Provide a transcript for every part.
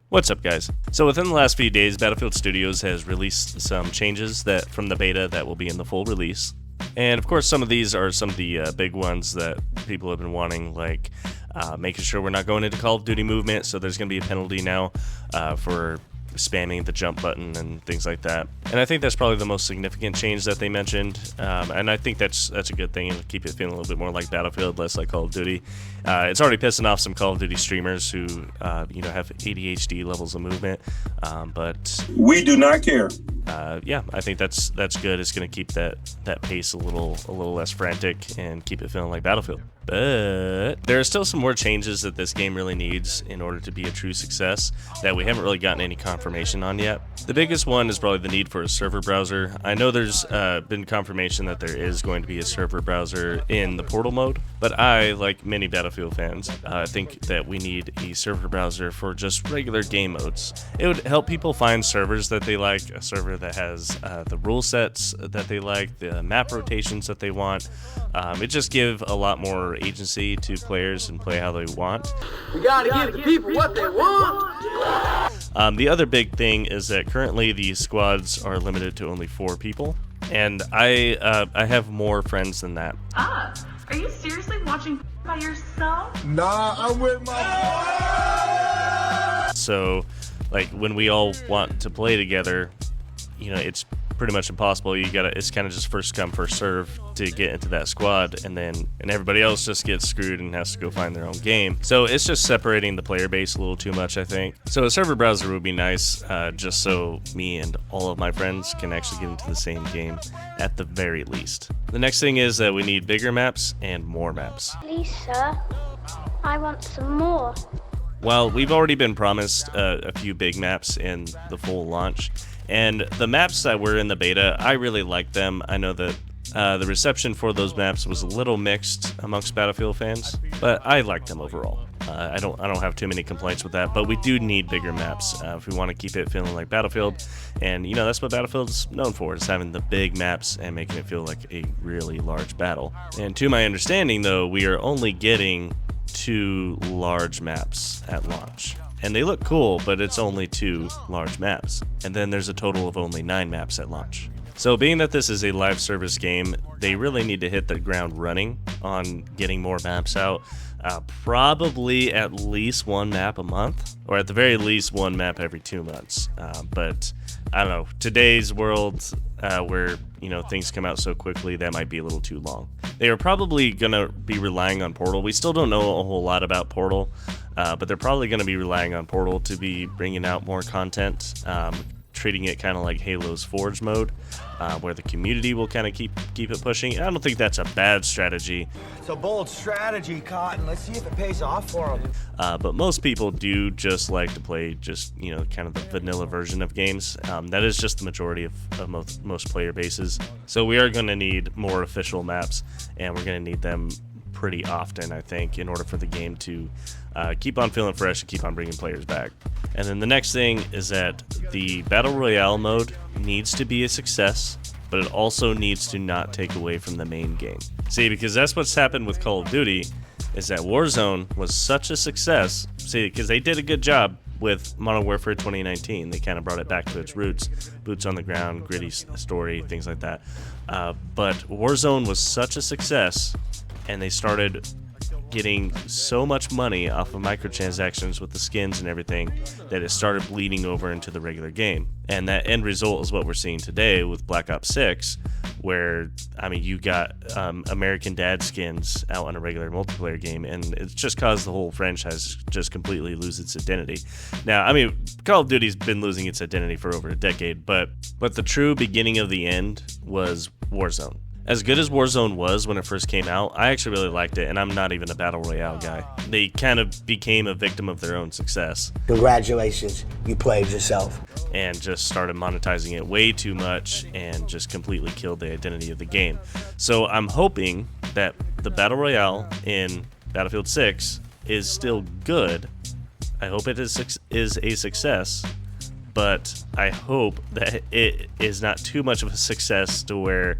What's up, guys? So within the last few days, Battlefield Studios has released some changes that from the beta that will be in the full release. And of course, some of these are some of the big ones that people have been wanting, like making sure we're not going into Call of Duty movement. So there's going to be a penalty now for spamming the jump button and things like that. And I think that's probably the most significant change that they mentioned. And I think that's a good thing, and keep it feeling a little bit more like Battlefield, less like Call of Duty. It's already pissing off some Call of Duty streamers who have ADHD levels of movement. But we do not care. Yeah, I think that's good. It's going to keep that pace a little less frantic and keep it feeling like Battlefield. But there are still some more changes that this game really needs in order to be a true success that we haven't really gotten any confirmation on yet. The biggest one is probably the need for a server browser. I know there's been confirmation that there is going to be a server browser in the Portal mode, but I, like many Battlefield fans, think that we need a server browser for just regular game modes. It would help people find servers that they like, a server that has the rule sets that they like, the map rotations that they want. It just give a lot more agency to players and play how they want. We gotta give the people what they want. The other big thing is that currently the squads are limited to only 4 people, and I have more friends than that. Are you seriously watching by yourself? Nah, I'm with my. So, like, when we all want to play together, it's pretty much impossible. It's kind of just first come first serve to get into that squad, and everybody else just gets screwed and has to go find their own game. So it's just separating the player base a little too much, I think. So a server browser would be nice, just so me and all of my friends can actually get into the same game at the very least. The next thing is that we need bigger maps and more maps. Please, sir, I want some more. Well, we've already been promised a few big maps in the full launch, and the maps that were in the beta, I really liked them. I know that the reception for those maps was a little mixed amongst Battlefield fans, but I liked them overall. I don't have too many complaints with that, but we do need bigger maps if we want to keep it feeling like Battlefield, and that's what Battlefield's known for, is having the big maps and making it feel like a really large battle. And to my understanding, though, we are only getting 2 large maps at launch. And they look cool, but it's only 2 large maps. And then there's a total of only 9 maps at launch. So being that this is a live service game, they really need to hit the ground running on getting more maps out. Probably at least 1 map a month, or at the very least 1 map every 2 months. But I don't know, today's world where things come out so quickly, that might be a little too long. They are probably gonna be relying on Portal. We still don't know a whole lot about Portal, but they're probably gonna be relying on Portal to be bringing out more content, treating it kind of like Halo's Forge mode, where the community will kind of keep it pushing. I don't think that's a bad strategy. It's a bold strategy, Cotton. Let's see if it pays off for them. But most people do just like to play just, kind of the vanilla version of games. That is just the majority of most player bases. So we are going to need more official maps, and we're going to need them pretty often, I think, in order for the game to keep on feeling fresh and keep on bringing players back. And then the next thing is that the Battle Royale mode needs to be a success, but it also needs to not take away from the main game. See, because that's what's happened with Call of Duty, is that Warzone was such a success. See, because they did a good job with Modern Warfare 2019. They kind of brought it back to its roots, boots on the ground, gritty story, things like that. But Warzone was such a success, and they started getting so much money off of microtransactions with the skins and everything that it started bleeding over into the regular game. And that end result is what we're seeing today with Black Ops 6, where, you got American Dad skins out on a regular multiplayer game, and it's just caused the whole franchise just completely lose its identity. Now, Call of Duty's been losing its identity for over a decade, but the true beginning of the end was Warzone. As good as Warzone was when it first came out, I actually really liked it, and I'm not even a Battle Royale guy. They kind of became a victim of their own success. Congratulations, you played yourself. And just started monetizing it way too much and just completely killed the identity of the game. So I'm hoping that the Battle Royale in Battlefield 6 is still good. I hope it is a success, but I hope that it is not too much of a success to where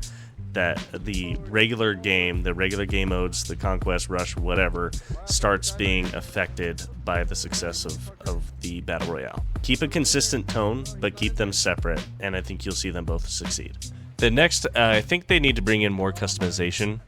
that the regular game modes, the Conquest, Rush, whatever, starts being affected by the success of the Battle Royale. Keep a consistent tone, but keep them separate, and I think you'll see them both succeed. The next, I think they need to bring in more customization.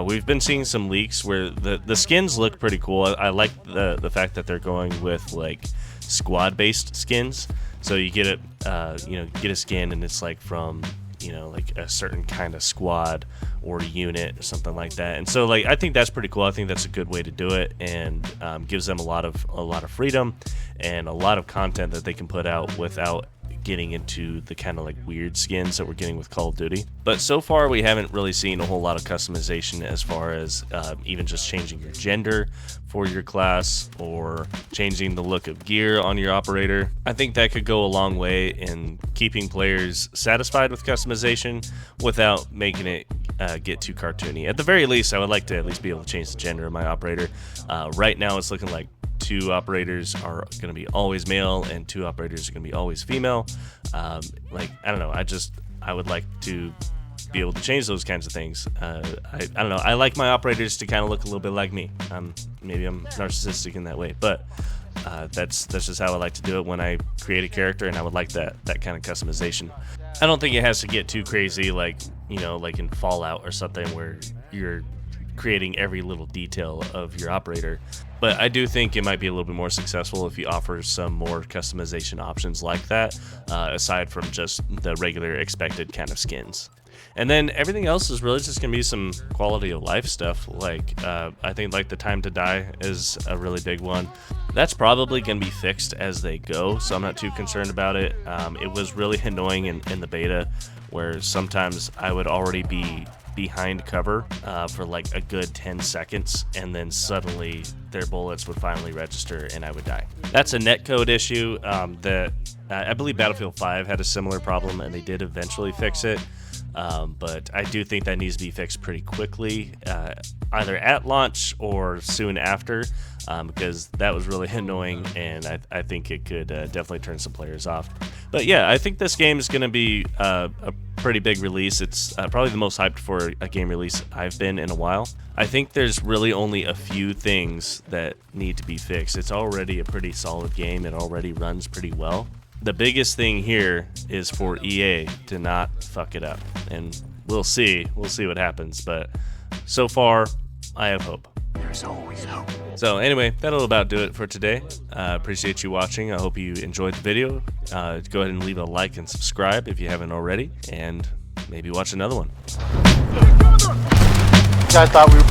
We've been seeing some leaks where the skins look pretty cool. I like the fact that they're going with like squad-based skins. So you get it, get a skin and it's like from, like a certain kind of squad or unit or something like that. And so like I think that's pretty cool. I think that's a good way to do it, and gives them a lot of freedom and a lot of content that they can put out without getting into the kind of like weird skins that we're getting with Call of Duty. But so far we haven't really seen a whole lot of customization as far as even just changing your gender for your class or changing the look of gear on your operator. I think that could go a long way in keeping players satisfied with customization without making it get too cartoony. At the very least, I would like to at least be able to change the gender of my operator. Right now it's looking like 2 operators are going to be always male and 2 operators are going to be always female. I don't know. I would like to be able to change those kinds of things. I don't know. I like my operators to kind of look a little bit like me. Maybe I'm narcissistic in that way, but that's just how I like to do it when I create a character, and I would like that kind of customization. I don't think it has to get too crazy, like in Fallout or something where you're creating every little detail of your operator. But I do think it might be a little bit more successful if you offer some more customization options like that, aside from just the regular expected kind of skins. And then everything else is really just going to be some quality of life stuff. Like, I think like the time to die is a really big one. That's probably going to be fixed as they go, so I'm not too concerned about it. It was really annoying in the beta where sometimes I would already be behind cover for like a good 10 seconds, and then suddenly their bullets would finally register and I would die. That's a netcode issue that I believe Battlefield 5 had a similar problem, and they did eventually fix it. But I do think that needs to be fixed pretty quickly, either at launch or soon after, because that was really annoying, and I think it could definitely turn some players off. But yeah, I think this game is going to be a pretty big release. It's probably the most hyped for a game release I've been in a while. I think there's really only a few things that need to be fixed. It's already a pretty solid game. It already runs pretty well. The biggest thing here is for EA to not fuck it up, and we'll see what happens, but so far I have hope. There's always hope. So anyway, that'll about do it for today. Appreciate you watching. I hope you enjoyed the video. Go ahead and leave a like and subscribe if you haven't already, and maybe watch another one. I thought we were...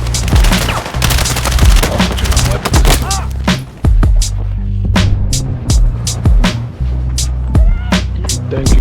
Thank you.